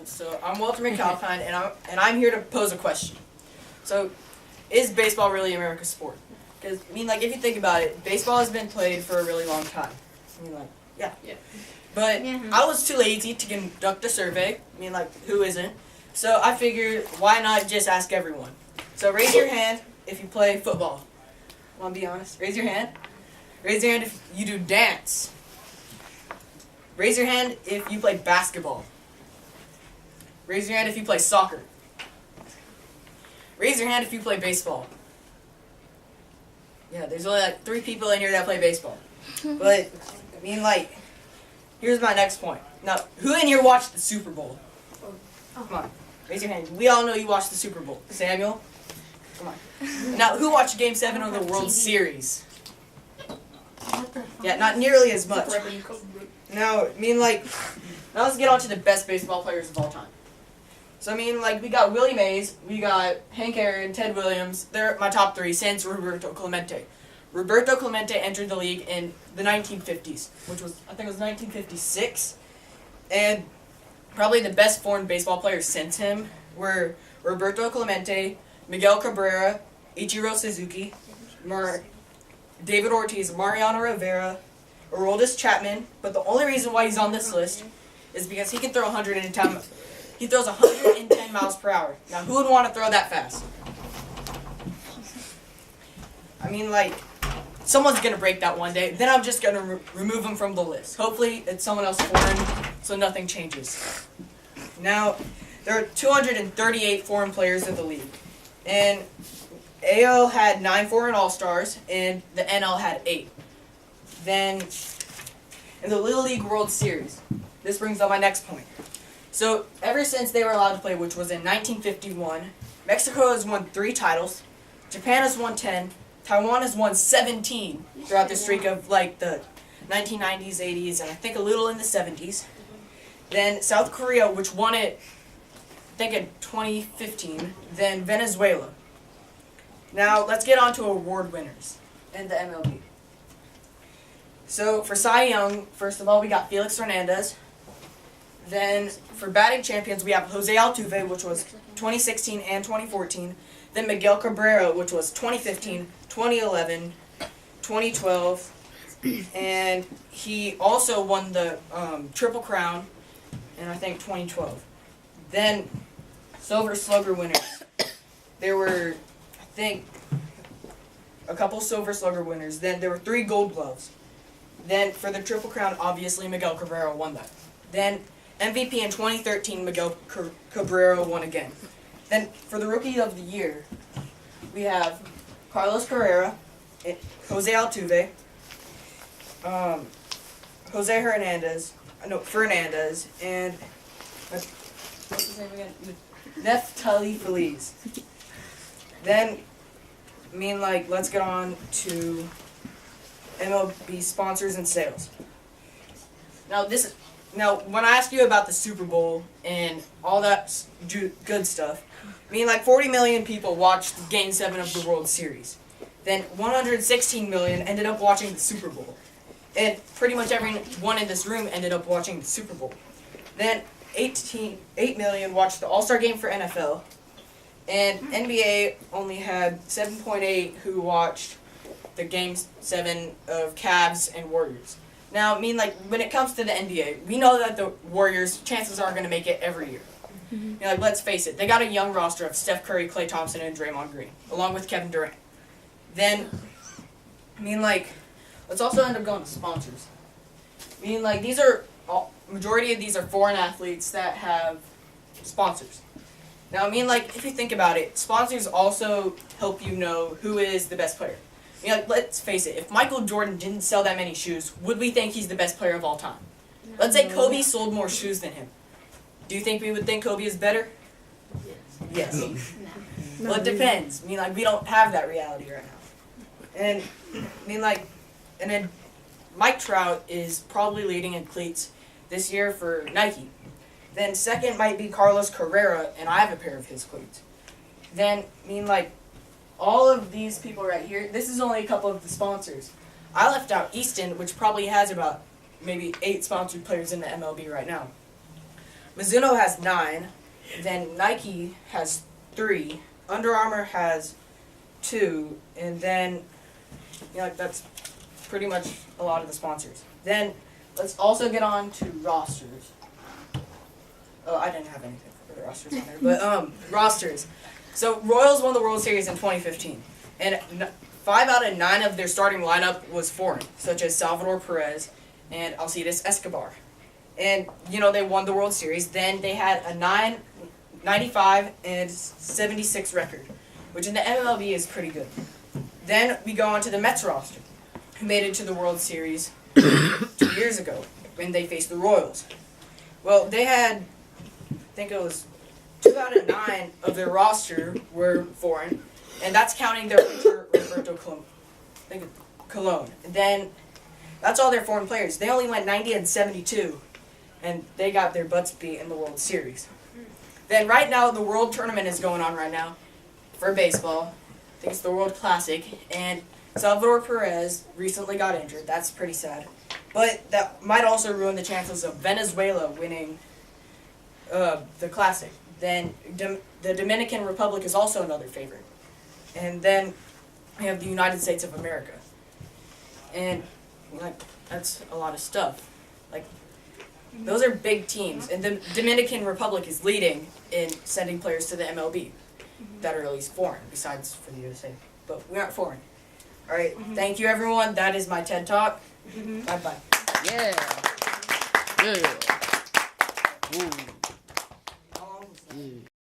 everyone. So I'm Walter McAlpine, and I'm here to pose a question. So, is baseball really America's sport? Because if you think about it, baseball has been played for a really long time. Yeah. But I was too lazy to conduct a survey. Who isn't? So I figured, why not just ask everyone? So raise your hand if you play football. Want to be honest? Raise your hand. Raise your hand if you do dance. Raise your hand if you play basketball. Raise your hand if you play soccer. Raise your hand if you play baseball. Yeah, there's only 3 people in here that play baseball. But, here's my next point. Now, who in here watched the Super Bowl? Come on, raise your hand. We all know you watched the Super Bowl. Samuel? Come on. Now, who watched Game 7 of the World Series? Yeah, not nearly as much. Now, now let's get on to the best baseball players of all time. So, we got Willie Mays, we got Hank Aaron, Ted Williams. They're my top 3, since Roberto Clemente. Roberto Clemente entered the league in the 1950s, which was, I think it was 1956. And probably the best foreign baseball players since him were Roberto Clemente, Miguel Cabrera, Ichiro Suzuki, David Ortiz, Mariano Rivera, Aroldis Chapman. But the only reason why he's on this list is because he can throw 110. He throws 110 miles per hour. Now, who would want to throw that fast? Someone's going to break that one day. Then I'm just going to remove him from the list. Hopefully, it's someone else foreign, so nothing changes. Now, there are 238 foreign players in the league. And AL had 9 foreign All-Stars, and the NL had 8. Then, in the Little League World Series, this brings up my next point. So, ever since they were allowed to play, which was in 1951, Mexico has won 3 titles, Japan has won 10, Taiwan has won 17 throughout the streak of the 1990s, 80s, and I think a little in the 70s. Then South Korea, which won it, I think in 2015. Then Venezuela. Now let's get on to award winners in the MLB. So for Cy Young, first of all, we got Felix Hernandez. Then for batting champions, we have Jose Altuve, which was 2016 and 2014. Then Miguel Cabrera, which was 2015, 2011, 2012, and he also won the Triple Crown in, I think, 2012. Then, Silver Slugger winners. There were, I think, a couple Silver Slugger winners. Then there were 3 Gold Gloves. Then, for the Triple Crown, obviously, Miguel Cabrera won that. Then, MVP in 2013, Miguel Cabrera won again. Then, for the Rookie of the Year, we have Carlos Carrera, Jose Altuve, Fernandez, and what's his name again? Neftali Feliz. Then, let's get on to MLB sponsors and sales. Now, when I asked you about the Super Bowl and all that good stuff, 40 million people watched Game 7 of the World Series. Then 116 million ended up watching the Super Bowl. And pretty much everyone in this room ended up watching the Super Bowl. Then 8 million watched the All-Star Game for NFL. And NBA only had 7.8 who watched the Game 7 of Cavs and Warriors. Now, when it comes to the NBA, we know that the Warriors, chances are going to make it every year. Let's face it, they got a young roster of Steph Curry, Klay Thompson, and Draymond Green, along with Kevin Durant. Then, let's also end up going to sponsors. Majority of these are foreign athletes that have sponsors. Now, if you think about it, sponsors also help you know who is the best player. Let's face it, if Michael Jordan didn't sell that many shoes, would we think he's the best player of all time? Let's say Kobe sold more shoes than him. Do you think we would think Kobe is better? Yes. No. Well, it depends. We don't have that reality right now. And, and then Mike Trout is probably leading in cleats this year for Nike. Then second might be Carlos Carrera, and I have a pair of his cleats. Then, all of these people right here, this is only a couple of the sponsors. I left out Easton, which probably has about maybe 8 sponsored players in the MLB right now. Mizuno has 9. Then Nike has 3. Under Armour has 2. And then, that's pretty much a lot of the sponsors. Then let's also get on to rosters. Oh, I didn't have anything for the rosters on there, but rosters. So Royals won the World Series in 2015, and 5 out of 9 of their starting lineup was foreign, such as Salvador Perez and Alcides Escobar. And they won the World Series. Then they had a 95 and 76 record, which in the MLB is pretty good. Then we go on to the Mets roster, who made it to the World Series 2 years ago when they faced the Royals. Well, they had, I think it was 2 out of 9 of their roster were foreign, and that's counting their pitcher Roberto Colon. And then that's all their foreign players. They only went 90 and 72, and they got their butts beat in the World Series. Then right now, the World Tournament is going on right now for baseball. I think it's the World Classic, and Salvador Perez recently got injured. That's pretty sad. But that might also ruin the chances of Venezuela winning the Classic. Then the Dominican Republic is also another favorite. And then we have the United States of America. And that's a lot of stuff. Those are big teams. And the Dominican Republic is leading in sending players to the MLB that are at least foreign, besides for the USA. But we aren't foreign. All right. Thank you, everyone. That is my TED Talk. Bye-bye. Yeah. Yeah. Ooh. Yeah.